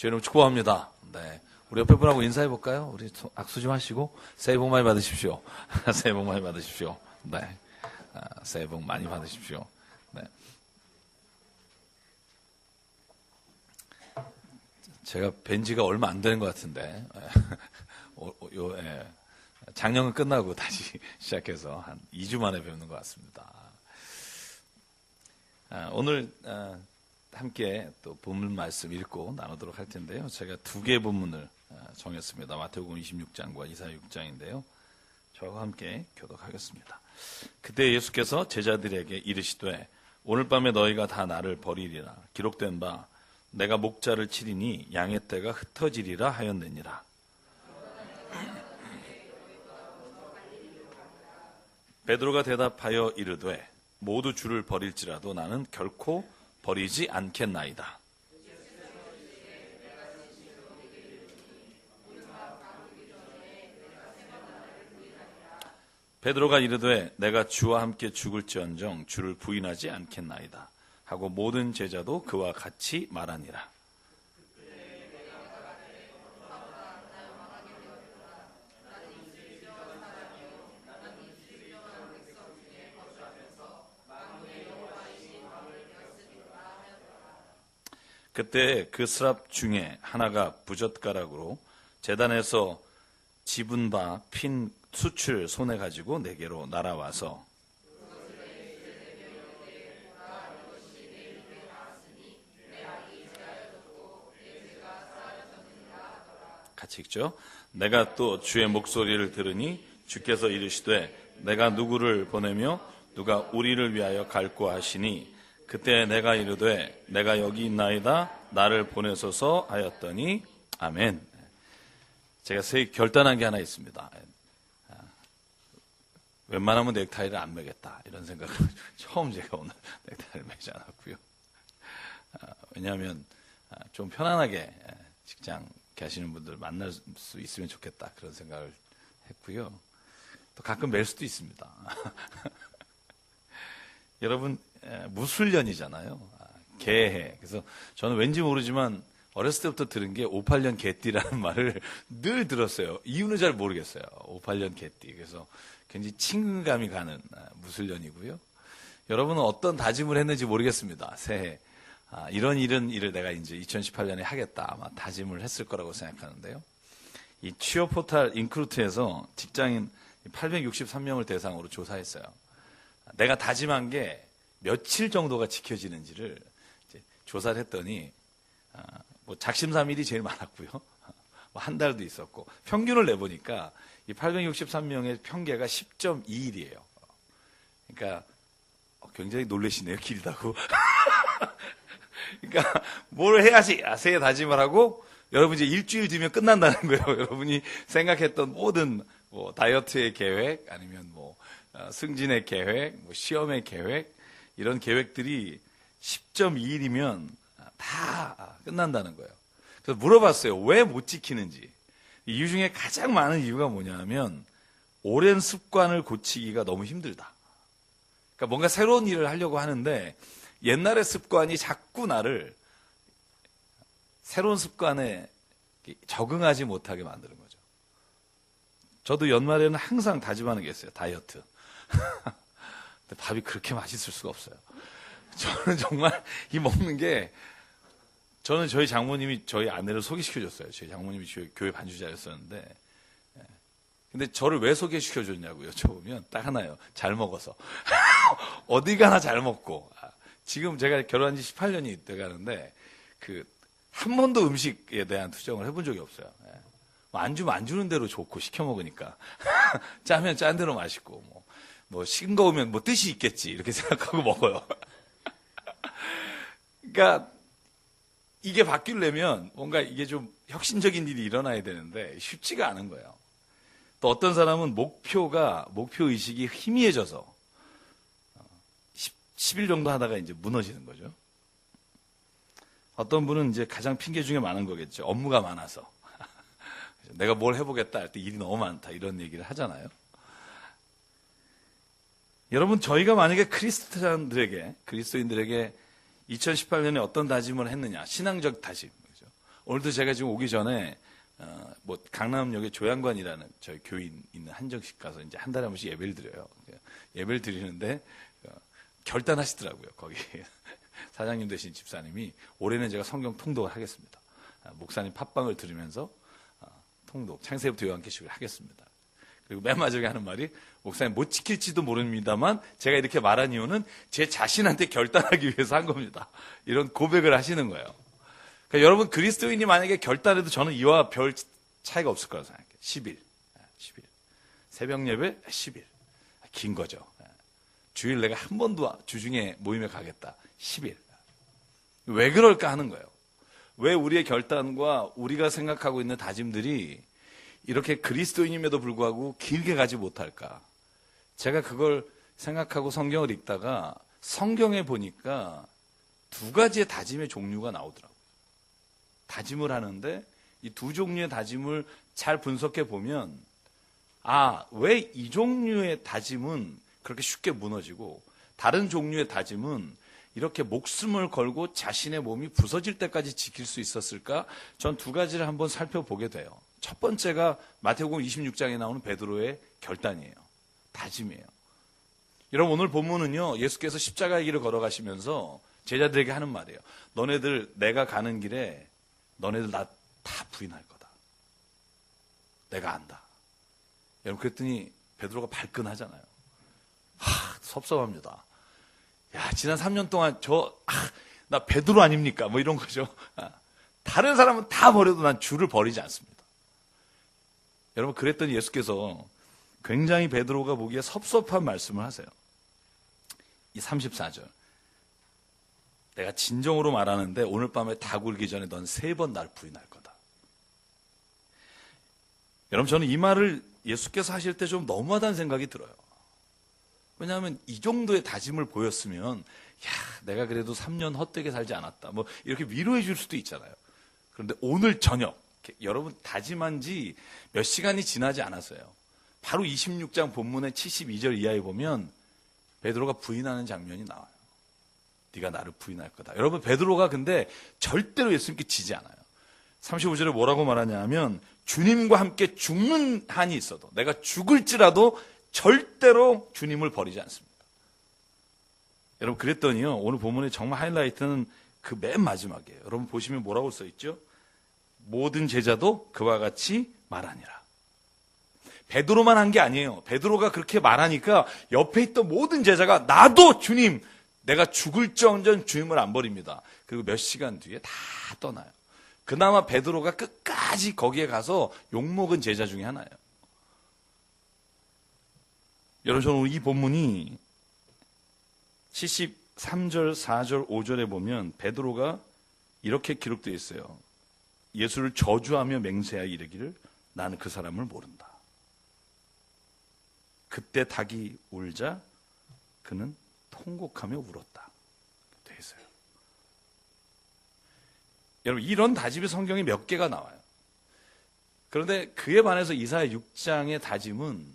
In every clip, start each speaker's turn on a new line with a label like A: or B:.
A: 주님 축복합니다. 네. 우리 옆에 분하고 인사해 볼까요? 우리 악수 좀 하시고 새해 복 많이 받으십시오. 새해 복 많이 받으십시오. 네. 새해 복 많이 받으십시오. 네. 제가 뵌 지가 얼마 안 되는 것 같은데, 작년은 끝나고 다시 시작해서 한 2주 만에 뵙는 것 같습니다. 오늘 함께 또 본문 말씀 읽고 나누도록 할 텐데요. 제가 두 개의 본문을 정했습니다. 마태복음 26장과 이사야 6장인데요. 저와 함께 교독하겠습니다. 그때 예수께서 제자들에게 이르시되 오늘 밤에 너희가 다 나를 버리리라. 기록된 바 내가 목자를 치리니 양의 떼가 흩어지리라 하였느니라. 베드로가 대답하여 이르되 모두 주를 버릴지라도 나는 결코 버리지 않겠나이다. 베드로가 이르되 내가 주와 함께 죽을지언정 주를 부인하지 않겠나이다 하고 모든 제자도 그와 같이 말하니라. 그때 그 스랍 중에 하나가 부젓가락으로 제단에서 집은 바 핀 수출 손에 가지고 내게로 날아와서 같이 읽죠. 내가 또 주의 목소리를 들으니 주께서 이르시되 내가 누구를 보내며 누가 우리를 위하여 갈고 하시니 그때 내가 이르되 내가 여기 있나이다 나를 보내소서 하였더니 아멘. 제가 결단한 게 하나 있습니다. 웬만하면 넥타이를 안 매겠다 이런 생각을 처음 제가 오늘 넥타이를 매지 않았고요. 왜냐하면 좀 편안하게 직장 계시는 분들 만날 수 있으면 좋겠다 그런 생각을 했고요. 또 가끔 맬 수도 있습니다. 여러분 무술년이잖아요. 개해. 그래서 저는 왠지 모르지만 어렸을 때부터 들은 게 58년 개띠라는 말을 늘 들었어요. 이유는 잘 모르겠어요. 58년 개띠. 그래서 굉장히 친근감이 가는 무술년이고요. 여러분은 어떤 다짐을 했는지 모르겠습니다. 새해. 이런 일을 내가 이제 2018년에 하겠다. 아마 다짐을 했을 거라고 생각하는데요. 이 취업 포털 인크루트에서 직장인 863명을 대상으로 조사했어요. 내가 다짐한 게 며칠 정도가 지켜지는지를 이제 조사를 했더니, 뭐 작심삼일이 제일 많았고요. 뭐 한 달도 있었고, 평균을 내보니까 이 863명의 평계가 10.2일이에요. 그러니까 굉장히 놀라시네요. 길다고. 그러니까 뭘 해야지 새해 다짐을 하고 여러분 이제 일주일 뒤면 끝난다는 거예요. 여러분이 생각했던 모든 뭐 다이어트의 계획 아니면 뭐 승진의 계획, 뭐 시험의 계획 이런 계획들이 10.2일이면 다 끝난다는 거예요. 그래서 물어봤어요. 왜 못 지키는지. 이유 중에 가장 많은 이유가 뭐냐면 오랜 습관을 고치기가 너무 힘들다. 그러니까 뭔가 새로운 일을 하려고 하는데 옛날의 습관이 자꾸 나를 새로운 습관에 적응하지 못하게 만드는 거죠. 저도 연말에는 항상 다짐하는 게 있어요. 다이어트. 근데 밥이 그렇게 맛있을 수가 없어요. 저는 정말 이 먹는 게 저는 저희 장모님이 저희 아내를 소개시켜줬어요. 저희 장모님이 교회 반주자였었는데 근데 저를 왜 소개시켜줬냐고 여쭤보면 딱 하나요. 잘 먹어서. 어디 가나 잘 먹고. 지금 제가 결혼한 지 18년이 돼가는데 한 번도 음식에 대한 투정을 해본 적이 없어요. 안 주면 안 주는 대로 좋고 시켜 먹으니까 짜면 짠 대로 맛있고 뭐 싱거우면 뭐 뜻이 있겠지 이렇게 생각하고 먹어요. 그러니까 이게 바뀌려면 뭔가 이게 좀 혁신적인 일이 일어나야 되는데 쉽지가 않은 거예요. 또 어떤 사람은 목표의식이 희미해져서 10일 정도 하다가 이제 무너지는 거죠. 어떤 분은 이제 가장 핑계 중에 많은 거겠죠. 업무가 많아서. 내가 뭘 해보겠다 할 때 일이 너무 많다 이런 얘기를 하잖아요. 여러분 저희가 만약에 그리스도인들에게 2018년에 어떤 다짐을 했느냐 신앙적 다짐 그죠? 오늘도 제가 지금 오기 전에 강남역에 조양관이라는 저희 교인 있는 한정식 가서 이제 한 달에 한 번씩 예배를 드려요. 예배를 드리는데 결단하시더라고요. 거기 사장님 되신 집사님이 올해는 제가 성경 통독을 하겠습니다. 목사님 팟빵을 들으면서 통독 창세부터 요한계시록을 하겠습니다. 그리고 맨 마지막에 하는 말이 목사님 못 지킬지도 모릅니다만 제가 이렇게 말한 이유는 제 자신한테 결단하기 위해서 한 겁니다. 이런 고백을 하시는 거예요. 그러니까 여러분 그리스도인이 만약에 결단해도 저는 이와 별 차이가 없을 거라고 생각해요. 10일. 새벽 예배 10일. 긴 거죠. 주일 내가 한 번도 주중에 모임에 가겠다. 10일. 왜 그럴까 하는 거예요. 왜 우리의 결단과 우리가 생각하고 있는 다짐들이 이렇게 그리스도인임에도 불구하고 길게 가지 못할까? 제가 그걸 생각하고 성경을 읽다가 성경에 보니까 두 가지의 다짐의 종류가 나오더라고요. 다짐을 하는데 이 두 종류의 다짐을 잘 분석해 보면 왜 이 종류의 다짐은 그렇게 쉽게 무너지고 다른 종류의 다짐은 이렇게 목숨을 걸고 자신의 몸이 부서질 때까지 지킬 수 있었을까? 전 두 가지를 한번 살펴보게 돼요. 첫 번째가 마태복음 26장에 나오는 베드로의 결단이에요. 다짐이에요. 여러분 오늘 본문은요. 예수께서 십자가의 길을 걸어가시면서 제자들에게 하는 말이에요. 너네들 내가 가는 길에 너네들 나 다 부인할 거다. 내가 안다. 여러분 그랬더니 베드로가 발끈하잖아요. 섭섭합니다. 지난 3년 동안 나 베드로 아닙니까? 뭐 이런 거죠. 다른 사람은 다 버려도 난 주를 버리지 않습니다. 여러분 그랬더니 예수께서 굉장히 베드로가 보기에 섭섭한 말씀을 하세요. 이 34절. 내가 진정으로 말하는데 오늘 밤에 다 굴기 전에 넌 3번 날 부인할 거다. 여러분 저는 이 말을 예수께서 하실 때 좀 너무하다는 생각이 들어요. 왜냐하면 이 정도의 다짐을 보였으면 내가 그래도 3년 헛되게 살지 않았다. 뭐 이렇게 위로해 줄 수도 있잖아요. 그런데 오늘 저녁 여러분 다짐한 지 몇 시간이 지나지 않았어요. 바로 26장 본문의 72절 이하에 보면 베드로가 부인하는 장면이 나와요. 네가 나를 부인할 거다. 여러분 베드로가 근데 절대로 예수님께 지지 않아요. 35절에 뭐라고 말하냐 하면 주님과 함께 죽는 한이 있어도 내가 죽을지라도 절대로 주님을 버리지 않습니다. 여러분 그랬더니요. 오늘 본문의 정말 하이라이트는 그 맨 마지막이에요. 여러분 보시면 뭐라고 써있죠? 모든 제자도 그와 같이 말하니라. 베드로만 한 게 아니에요. 베드로가 그렇게 말하니까 옆에 있던 모든 제자가 나도 주님 내가 죽을지언정 주님을 안 버립니다. 그리고 몇 시간 뒤에 다 떠나요. 그나마 베드로가 끝까지 거기에 가서 욕먹은 제자 중에 하나예요. 여러분 저는 이 본문이 73절, 4절, 5절에 보면 베드로가 이렇게 기록되어 있어요. 예수를 저주하며 맹세하여 이르기를 나는 그 사람을 모른다. 그때 닭이 울자 그는 통곡하며 울었다. 되어 있어요. 여러분 이런 다짐의 성경이 몇 개가 나와요. 그런데 그에 반해서 이사야 6장의 다짐은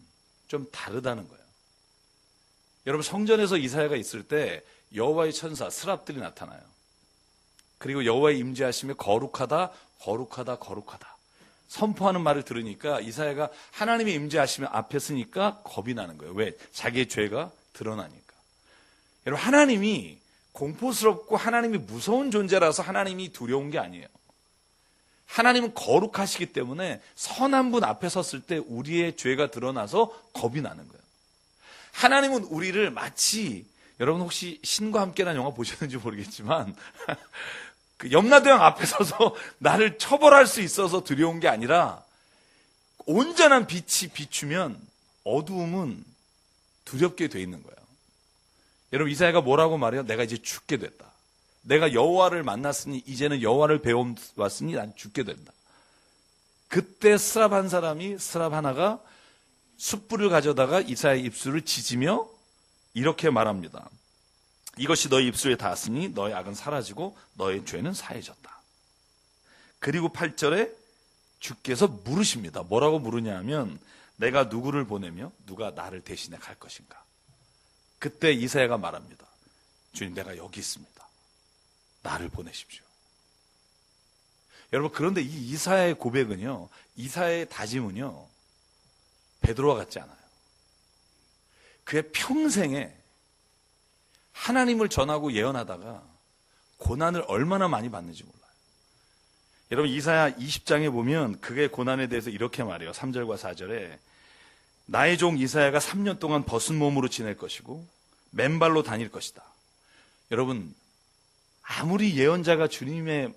A: 좀 다르다는 거예요. 여러분 성전에서 이사야가 있을 때 여호와의 천사 스랍들이 나타나요. 그리고 여호와의 임재하심에 거룩하다 거룩하다 거룩하다 선포하는 말을 들으니까 이사야가 하나님의 임재하심에 앞에 서니까 겁이 나는 거예요. 왜? 자기의 죄가 드러나니까. 여러분 하나님이 공포스럽고 하나님이 무서운 존재라서 하나님이 두려운 게 아니에요. 하나님은 거룩하시기 때문에 선한 분 앞에 섰을 때 우리의 죄가 드러나서 겁이 나는 거예요. 하나님은 우리를 마치 여러분 혹시 신과 함께라는 영화 보셨는지 모르겠지만 그 염라대왕 앞에 서서 나를 처벌할 수 있어서 두려운 게 아니라 온전한 빛이 비추면 어두움은 두렵게 돼 있는 거예요. 여러분 이사야가 뭐라고 말해요? 내가 이제 죽게 됐다. 내가 여호와를 만났으니 이제는 여호와를 배워왔으니 난 죽게 된다. 그때 스랍 한 사람이 스랍 하나가 숯불을 가져다가 이사야의 입술을 지지며 이렇게 말합니다. 이것이 너의 입술에 닿았으니 너의 악은 사라지고 너의 죄는 사해졌다. 그리고 8절에 주께서 물으십니다. 뭐라고 물으냐 하면 내가 누구를 보내며 누가 나를 대신해 갈 것인가. 그때 이사야가 말합니다. 주님 내가 여기 있습니다. 나를 보내십시오. 여러분, 그런데 이 이사야의 고백은요, 이사야의 다짐은요, 베드로와 같지 않아요. 그의 평생에 하나님을 전하고 예언하다가 고난을 얼마나 많이 받는지 몰라요. 여러분, 이사야 20장에 보면 그의 고난에 대해서 이렇게 말해요. 3절과 4절에 나의 종 이사야가 3년 동안 벗은 몸으로 지낼 것이고 맨발로 다닐 것이다. 여러분, 아무리 예언자가 주님의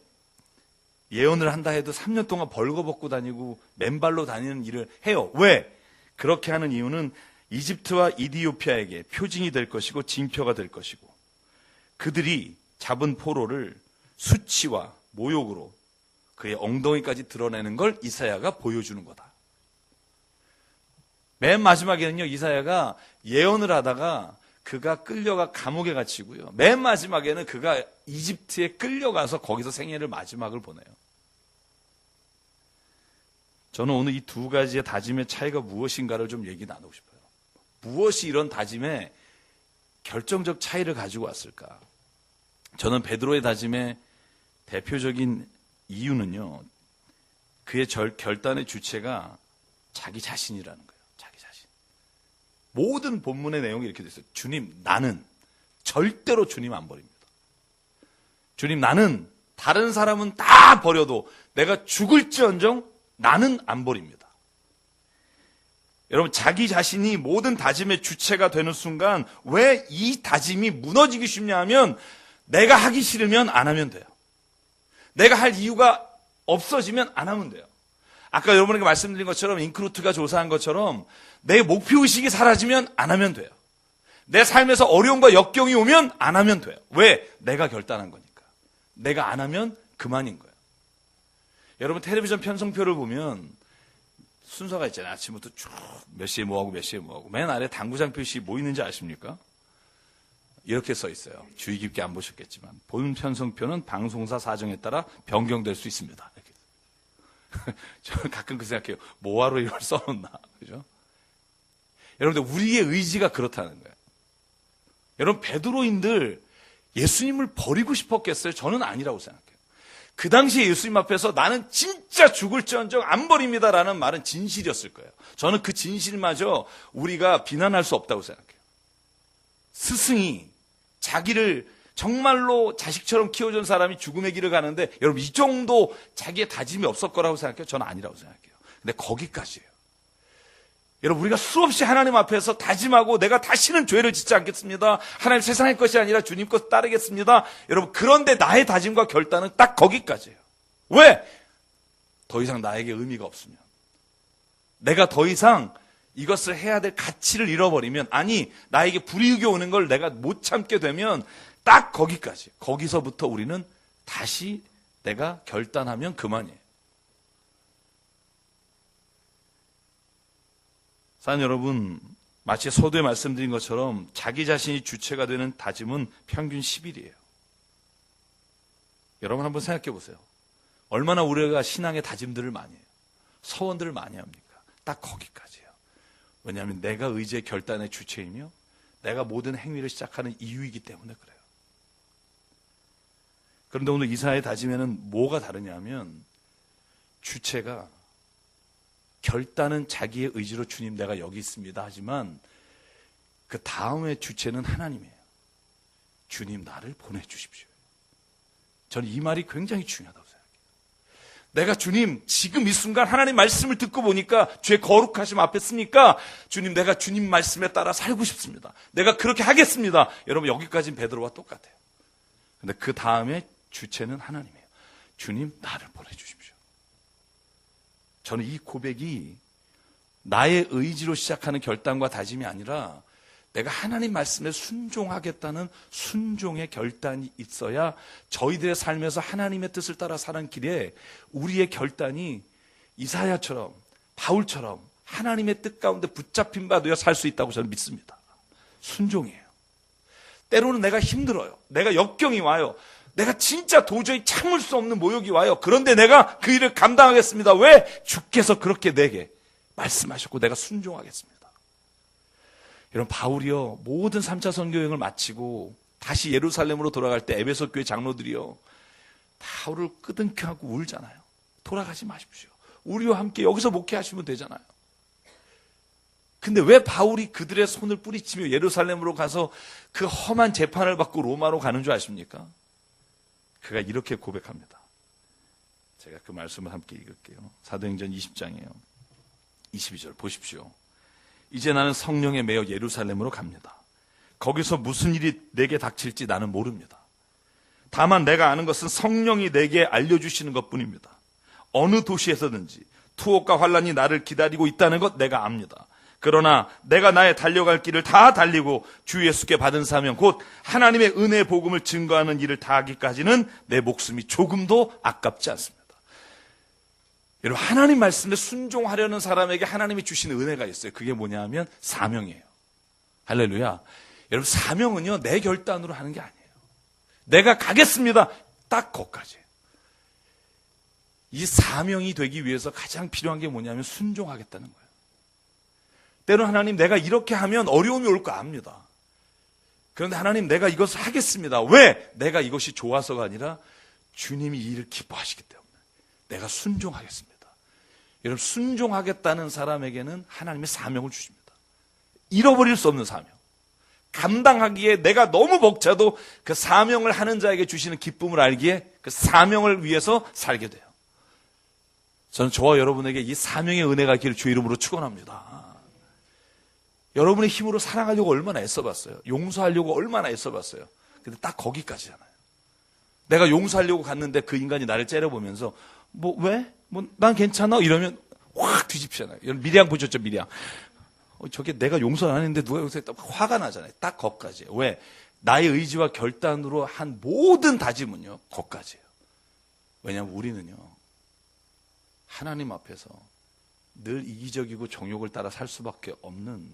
A: 예언을 한다 해도 3년 동안 벌거벗고 다니고 맨발로 다니는 일을 해요. 왜? 그렇게 하는 이유는 이집트와 이디오피아에게 표징이 될 것이고 징표가 될 것이고 그들이 잡은 포로를 수치와 모욕으로 그의 엉덩이까지 드러내는 걸 이사야가 보여주는 거다. 맨 마지막에는요, 이사야가 예언을 하다가 그가 끌려가 감옥에 갇히고요. 맨 마지막에는 그가 이집트에 끌려가서 거기서 생애를 마지막을 보내요. 저는 오늘 이 두 가지의 다짐의 차이가 무엇인가를 좀 얘기 나누고 싶어요. 무엇이 이런 다짐에 결정적 차이를 가지고 왔을까? 저는 베드로의 다짐의 대표적인 이유는요, 그의 결단의 주체가 자기 자신이라는 거예요. 자기 자신. 모든 본문의 내용이 이렇게 돼 있어요. 주님, 나는 절대로 주님 안 버립니다. 주님, 나는 다른 사람은 다 버려도 내가 죽을지언정 나는 안 버립니다. 여러분, 자기 자신이 모든 다짐의 주체가 되는 순간 왜 이 다짐이 무너지기 쉽냐 하면 내가 하기 싫으면 안 하면 돼요. 내가 할 이유가 없어지면 안 하면 돼요. 아까 여러분에게 말씀드린 것처럼 잉크루트가 조사한 것처럼 내 목표의식이 사라지면 안 하면 돼요. 내 삶에서 어려움과 역경이 오면 안 하면 돼요. 왜? 내가 결단한 거니까. 내가 안 하면 그만인 거예요. 여러분, 텔레비전 편성표를 보면 순서가 있잖아요. 아침부터 쭉 몇 시에 뭐하고 몇 시에 뭐하고 맨 아래 당구장 표시 뭐 있는지 아십니까? 이렇게 써 있어요. 주의 깊게 안 보셨겠지만 본 편성표는 방송사 사정에 따라 변경될 수 있습니다. 저는 가끔 그 생각해요. 뭐하러 이걸 써놓나, 그죠? 여러분들, 우리의 의지가 그렇다는 거예요. 여러분, 베드로인들 예수님을 버리고 싶었겠어요? 저는 아니라고 생각해요. 그 당시에 예수님 앞에서 나는 진짜 죽을지언정 안 버립니다라는 말은 진실이었을 거예요. 저는 그 진실마저 우리가 비난할 수 없다고 생각해요. 스승이 자기를 정말로 자식처럼 키워준 사람이 죽음의 길을 가는데 여러분, 이 정도 자기의 다짐이 없을 거라고 생각해요? 저는 아니라고 생각해요. 근데 거기까지예요. 여러분, 우리가 수없이 하나님 앞에서 다짐하고 내가 다시는 죄를 짓지 않겠습니다. 하나님 세상의 것이 아니라 주님 것 따르겠습니다. 여러분, 그런데 나의 다짐과 결단은 딱 거기까지예요. 왜? 더 이상 나에게 의미가 없으면. 내가 더 이상 이것을 해야 될 가치를 잃어버리면, 아니, 나에게 불이익이 오는 걸 내가 못 참게 되면 딱 거기까지. 거기서부터 우리는 다시 내가 결단하면 그만이에요. 사랑하는 여러분, 마치 서두에 말씀드린 것처럼 자기 자신이 주체가 되는 다짐은 평균 10일이에요. 여러분 한번 생각해 보세요. 얼마나 우리가 신앙의 다짐들을 많이 해요. 서원들을 많이 합니까? 딱 거기까지예요. 왜냐하면 내가 의지의 결단의 주체이며 내가 모든 행위를 시작하는 이유이기 때문에 그래요. 그런데 오늘 이사야의 다짐에는 뭐가 다르냐면 주체가 결단은 자기의 의지로 주님 내가 여기 있습니다 하지만 그 다음의 주체는 하나님이에요. 주님 나를 보내주십시오. 저는 이 말이 굉장히 중요하다고 생각해요. 내가 주님 지금 이 순간 하나님 말씀을 듣고 보니까 죄 거룩하심 앞에 쓰니까 주님 내가 주님 말씀에 따라 살고 싶습니다. 내가 그렇게 하겠습니다. 여러분 여기까지는 베드로와 똑같아요. 근데 그 다음에 주체는 하나님이에요. 주님 나를 보내주십시오. 저는 이 고백이 나의 의지로 시작하는 결단과 다짐이 아니라 내가 하나님 말씀에 순종하겠다는 순종의 결단이 있어야 저희들의 삶에서 하나님의 뜻을 따라 사는 길에 우리의 결단이 이사야처럼 바울처럼 하나님의 뜻 가운데 붙잡힌 바 되어 살 수 있다고 저는 믿습니다. 순종이에요. 때로는 내가 힘들어요. 내가 역경이 와요. 내가 진짜 도저히 참을 수 없는 모욕이 와요. 그런데 내가 그 일을 감당하겠습니다. 왜? 주께서 그렇게 내게 말씀하셨고 내가 순종하겠습니다. 여러분 바울이요 모든 3차 선교 여행을 마치고 다시 예루살렘으로 돌아갈 때 에베소 교회 장로들이요 다 우리를 끄덕여 하고 울잖아요. 돌아가지 마십시오. 우리와 함께 여기서 목회하시면 되잖아요. 근데 왜 바울이 그들의 손을 뿌리치며 예루살렘으로 가서 그 험한 재판을 받고 로마로 가는 줄 아십니까? 그가 이렇게 고백합니다. 제가 그 말씀을 함께 읽을게요. 사도행전 20장이에요. 22절 보십시오. 이제 나는 성령에 매여 예루살렘으로 갑니다. 거기서 무슨 일이 내게 닥칠지 나는 모릅니다. 다만 내가 아는 것은 성령이 내게 알려주시는 것뿐입니다. 어느 도시에서든지 투옥과 환란이 나를 기다리고 있다는 것 내가 압니다. 그러나 내가 나의 달려갈 길을 다 달리고 주 예수께 받은 사명 곧 하나님의 은혜의 복음을 증거하는 일을 다하기까지는 내 목숨이 조금도 아깝지 않습니다. 여러분, 하나님 말씀에 순종하려는 사람에게 하나님이 주시는 은혜가 있어요. 그게 뭐냐 하면 사명이에요. 할렐루야. 여러분, 사명은요 내 결단으로 하는 게 아니에요. 내가 가겠습니다. 딱 거기까지예요. 이 사명이 되기 위해서 가장 필요한 게 뭐냐면 순종하겠다는 거예요. 때로는 하나님 내가 이렇게 하면 어려움이 올 거 압니다. 그런데 하나님 내가 이것을 하겠습니다. 왜? 내가 이것이 좋아서가 아니라 주님이 이 일을 기뻐하시기 때문에 내가 순종하겠습니다. 여러분, 순종하겠다는 사람에게는 하나님의 사명을 주십니다. 잃어버릴 수 없는 사명. 감당하기에 내가 너무 벅차도 그 사명을 하는 자에게 주시는 기쁨을 알기에 그 사명을 위해서 살게 돼요. 저는 저와 여러분에게 이 사명의 은혜가 있기를 주의 이름으로 축원합니다. 여러분의 힘으로 사랑하려고 얼마나 애써봤어요. 용서하려고 얼마나 애써봤어요. 근데 딱 거기까지잖아요. 내가 용서하려고 갔는데 그 인간이 나를 째려보면서 뭐 왜? 뭐 난 괜찮아? 이러면 확 뒤집잖아요. 여러분 미리양 보셨죠? 미리양. 저게 내가 용서 안 했는데 누가 용서했다? 화가 나잖아요. 딱 거기까지예요. 왜? 나의 의지와 결단으로 한 모든 다짐은요. 거기까지예요. 왜냐하면 우리는요. 하나님 앞에서 늘 이기적이고 정욕을 따라 살 수밖에 없는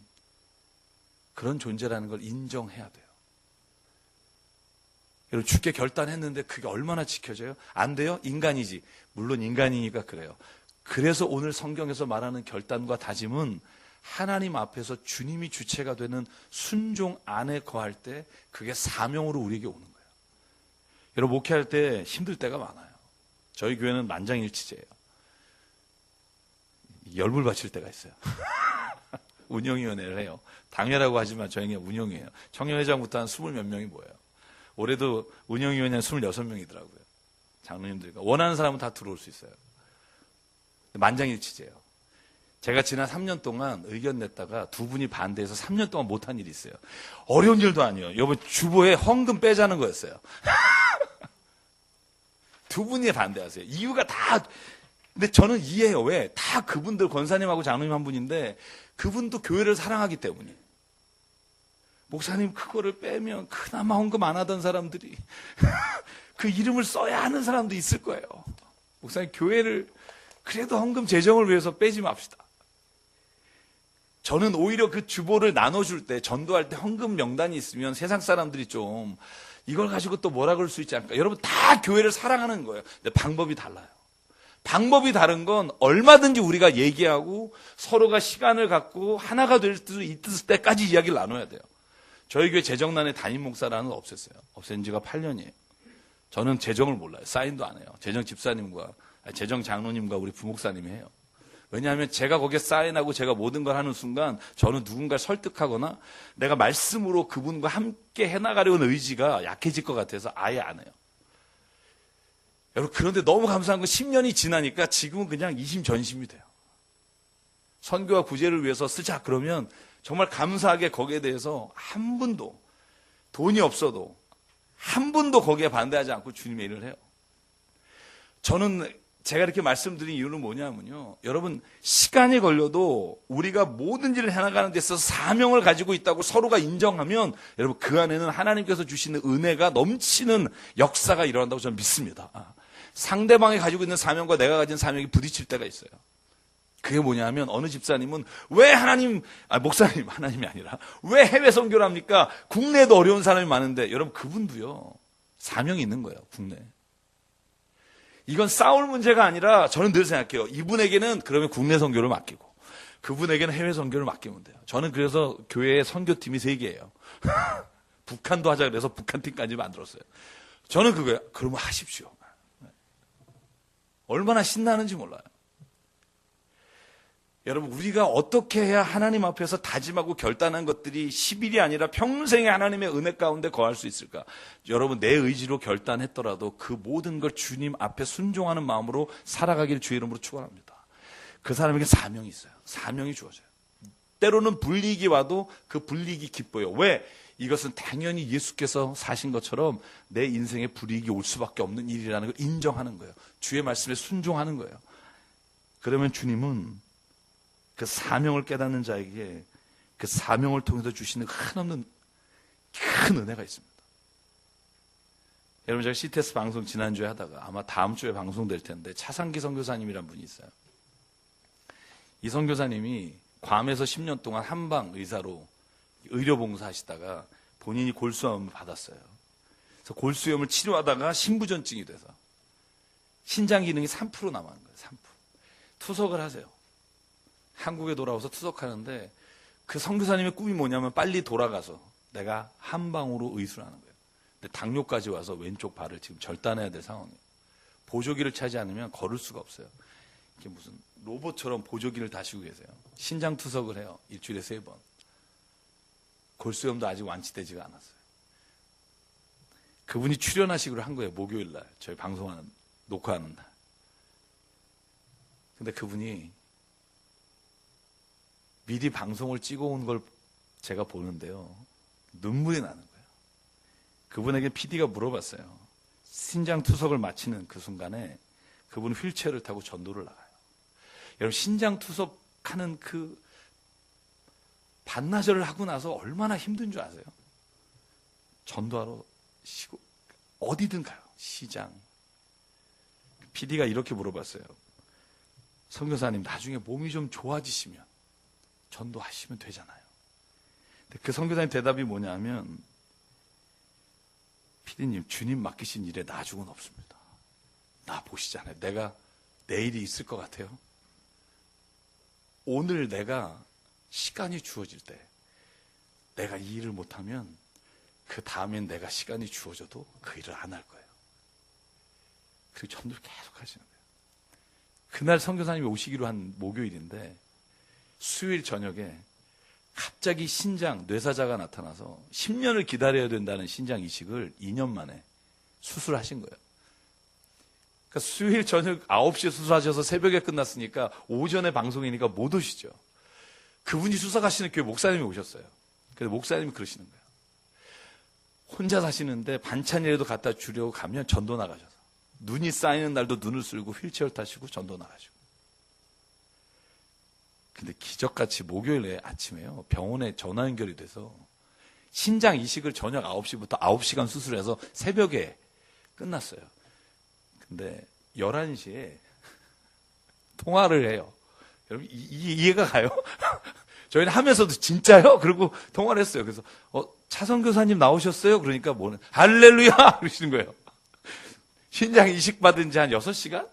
A: 그런 존재라는 걸 인정해야 돼요. 여러분, 죽게 결단했는데 그게 얼마나 지켜져요? 안 돼요? 인간이지. 물론 인간이니까 그래요. 그래서 오늘 성경에서 말하는 결단과 다짐은 하나님 앞에서 주님이 주체가 되는 순종 안에 거할 때 그게 사명으로 우리에게 오는 거예요. 여러분, 목회할 때 힘들 때가 많아요. 저희 교회는 만장일치제예요. 열불 바칠 때가 있어요. 운영위원회를 해요. 당회라고 하지만 저희는 운영이에요. 청년회장부터 한 20몇 명이 모여요. 올해도 운영위원회 26명이더라고요. 장로님들과. 원하는 사람은 다 들어올 수 있어요. 만장일치제예요. 제가 지난 3년 동안 의견 냈다가 두 분이 반대해서 3년 동안 못한 일이 있어요. 어려운 일도 아니에요. 여보, 주보에 헌금 빼자는 거였어요. 두 분이 반대하세요. 이유가 다, 근데 저는 이해해요. 왜? 다 그분들 권사님하고 장로님 한 분인데 그분도 교회를 사랑하기 때문이에요. 목사님 그거를 빼면 그나마 헌금 안 하던 사람들이 그 이름을 써야 하는 사람도 있을 거예요. 목사님 교회를 그래도 헌금 재정을 위해서 빼지 맙시다. 저는 오히려 그 주보를 나눠줄 때 전도할 때 헌금 명단이 있으면 세상 사람들이 좀 이걸 가지고 또 뭐라 그럴 수 있지 않을까. 여러분 다 교회를 사랑하는 거예요. 근데 방법이 달라요. 방법이 다른 건 얼마든지 우리가 얘기하고 서로가 시간을 갖고 하나가 될 수 있을 때까지 이야기를 나눠야 돼요. 저희 교회 재정난의 담임 목사라는 거 없앴어요. 없앤 지가 8년이에요. 저는 재정을 몰라요. 사인도 안 해요. 재정 집사님과 재정 장로님과 우리 부목사님이 해요. 왜냐하면 제가 거기에 사인하고 제가 모든 걸 하는 순간 저는 누군가를 설득하거나 내가 말씀으로 그분과 함께 해나가려는 의지가 약해질 것 같아서 아예 안 해요. 여러분, 그런데 너무 감사한 건 10년이 지나니까 지금은 그냥 이심전심이 돼요. 선교와 구제를 위해서 쓰자 그러면 정말 감사하게 거기에 대해서 한 분도 돈이 없어도 한 분도 거기에 반대하지 않고 주님의 일을 해요. 저는 제가 이렇게 말씀드린 이유는 뭐냐면요. 여러분, 시간이 걸려도 우리가 모든 일을 해나가는 데 있어서 사명을 가지고 있다고 서로가 인정하면 여러분 그 안에는 하나님께서 주시는 은혜가 넘치는 역사가 일어난다고 저는 믿습니다. 상대방이 가지고 있는 사명과 내가 가진 사명이 부딪힐 때가 있어요. 그게 뭐냐면 어느 집사님은 왜 목사님 하나님이 아니라 왜 해외 선교를 합니까? 국내에도 어려운 사람이 많은데 여러분 그분도요. 사명이 있는 거예요. 국내에. 이건 싸울 문제가 아니라 저는 늘 생각해요. 이분에게는 그러면 국내 선교를 맡기고 그분에게는 해외 선교를 맡기면 돼요. 저는 그래서 교회에 선교팀이 3개예요. 북한도 하자 그래서 북한팀까지 만들었어요. 저는 그거예요. 그러면 하십시오. 얼마나 신나는지 몰라요. 여러분, 우리가 어떻게 해야 하나님 앞에서 다짐하고 결단한 것들이 10일이 아니라 평생에 하나님의 은혜 가운데 거할 수 있을까? 여러분, 내 의지로 결단했더라도 그 모든 걸 주님 앞에 순종하는 마음으로 살아가길 주의 이름으로 축원합니다. 그 사람에게 사명이 있어요. 사명이 주어져요. 때로는 불이익이 와도 그 불이익이 기뻐요. 왜? 이것은 당연히 예수께서 사신 것처럼 내 인생에 불이익이 올 수밖에 없는 일이라는 걸 인정하는 거예요. 주의 말씀에 순종하는 거예요. 그러면 주님은 그 사명을 깨닫는 자에게 그 사명을 통해서 주시는 한없는 큰 은혜가 있습니다. 여러분, 제가 CTS 방송 지난주에 하다가 아마 다음 주에 방송될 텐데 차상기 선교사님이란 분이 있어요. 이 선교사님이 괌에서 10년 동안 한방 의사로 의료봉사 하시다가 본인이 골수암을 받았어요. 그래서 골수염을 치료하다가 신부전증이 돼서 신장 기능이 3% 남은 거예요. 3%. 투석을 하세요. 한국에 돌아와서 투석하는데 그 선교사님의 꿈이 뭐냐면 빨리 돌아가서 내가 한방으로 의술하는 거예요. 근데 당뇨까지 와서 왼쪽 발을 지금 절단해야 될 상황이에요. 보조기를 차지 않으면 걸을 수가 없어요. 이게 무슨 로봇처럼 보조기를 다시고 계세요. 신장 투석을 해요. 일주일에 3번. 골수염도 아직 완치되지가 않았어요. 그분이 출연하시기로 한 거예요. 목요일 날 저희 방송하는 녹화하는 날. 근데 그분이 미리 방송을 찍어온 걸 제가 보는데요. 눈물이 나는 거예요. 그분에게 PD가 물어봤어요. 신장 투석을 마치는 그 순간에 그분은 휠체어를 타고 전도를 나가요. 여러분, 신장 투석하는 그 반나절을 하고 나서 얼마나 힘든 줄 아세요? 전도하러 어디든 가요. 시장. PD가 이렇게 물어봤어요. 선교사님, 나중에 몸이 좀 좋아지시면 전도하시면 되잖아요. 근데 그 선교사님 대답이 뭐냐면, PD님, 주님 맡기신 일에 나중은 없습니다. 나 보시잖아요. 내가 내일이 있을 것 같아요. 오늘 내가 시간이 주어질 때 내가 이 일을 못하면 그 다음엔 내가 시간이 주어져도 그 일을 안 할 거예요. 그리고 전도를 계속 하시는 거예요. 그날 선교사님이 오시기로 한 목요일인데 수요일 저녁에 갑자기 신장 뇌사자가 나타나서 10년을 기다려야 된다는 신장 이식을 2년 만에 수술하신 거예요. 그러니까 수요일 저녁 9시에 수술하셔서 새벽에 끝났으니까 오전에 방송이니까 못 오시죠. 그분이 수석하시는 교회 목사님이 오셨어요. 그래서 목사님이 그러시는 거예요. 혼자 사시는데 반찬이라도 갖다 주려고 가면 전도 나가셔서 눈이 쌓이는 날도 눈을 쓸고 휠체어 타시고 전도 나가시고. 근데 기적같이 목요일 아침에요. 병원에 전화 연결이 돼서 신장 이식을 저녁 9시부터 9시간 수술해서 새벽에 끝났어요. 근데 11시에 통화를 해요. 여러분, 이해가 가요? 저희는 하면서도 진짜요? 그리고 통화를 했어요. 그래서 차선교사님 나오셨어요? 그러니까 뭐는 할렐루야! 그러시는 거예요. 신장 이식 받은 지 한 6시간?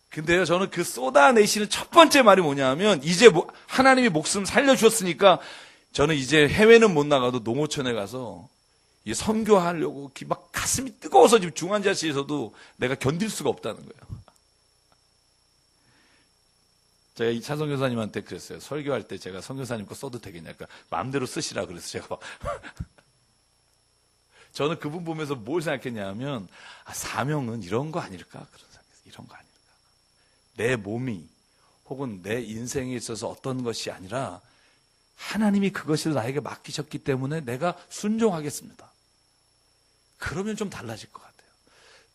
A: 근데요, 저는 그 쏟아내시는 첫 번째 말이 뭐냐면, 이제 하나님이 목숨 살려주셨으니까 저는 이제 해외는 못 나가도 농어촌에 가서 선교하려고 막 가슴이 뜨거워서 지금 중환자실에서도 내가 견딜 수가 없다는 거예요. 제가 이 차선교사님한테 그랬어요. 설교할 때 제가 선교사님 거 써도 되겠냐. 그러니까 마음대로 쓰시라 그래서 제가 저는 그분 보면서 뭘 생각했냐면, 사명은 이런 거 아닐까? 그런 생각했어요. 이런 거 아닐까? 내 몸이 혹은 내 인생에 있어서 어떤 것이 아니라 하나님이 그것을 나에게 맡기셨기 때문에 내가 순종하겠습니다. 그러면 좀 달라질 것 같아요.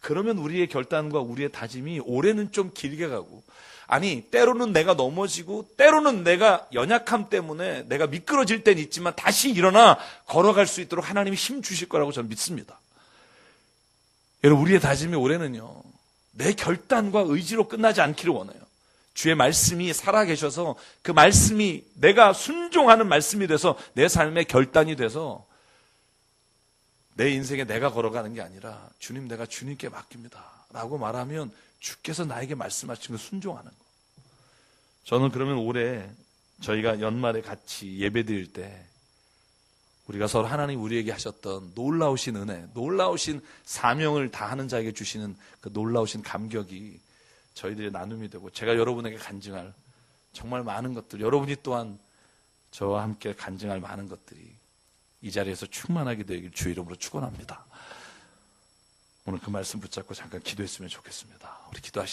A: 그러면 우리의 결단과 우리의 다짐이 올해는 좀 길게 가고, 아니 때로는 내가 넘어지고 때로는 내가 연약함 때문에 내가 미끄러질 때는 있지만 다시 일어나 걸어갈 수 있도록 하나님이 힘 주실 거라고 저는 믿습니다. 여러분, 우리의 다짐이 올해는요, 내 결단과 의지로 끝나지 않기를 원해요. 주의 말씀이 살아계셔서 그 말씀이 내가 순종하는 말씀이 돼서 내 삶의 결단이 돼서 내 인생에 내가 걸어가는 게 아니라 주님, 내가 주님께 맡깁니다 라고 말하면 주께서 나에게 말씀하신 걸 순종하는 거. 저는 그러면 올해 저희가 연말에 같이 예배 드릴 때 우리가 서로 하나님 우리에게 하셨던 놀라우신 은혜, 놀라우신 사명을 다하는 자에게 주시는 그 놀라우신 감격이 저희들의 나눔이 되고 제가 여러분에게 간증할 정말 많은 것들, 여러분이 또한 저와 함께 간증할 많은 것들이 이 자리에서 충만하게 되길 주 이름으로 축원합니다. 오늘 그 말씀 붙잡고 잠깐 기도했으면 좋겠습니다. 우리 기도하시죠.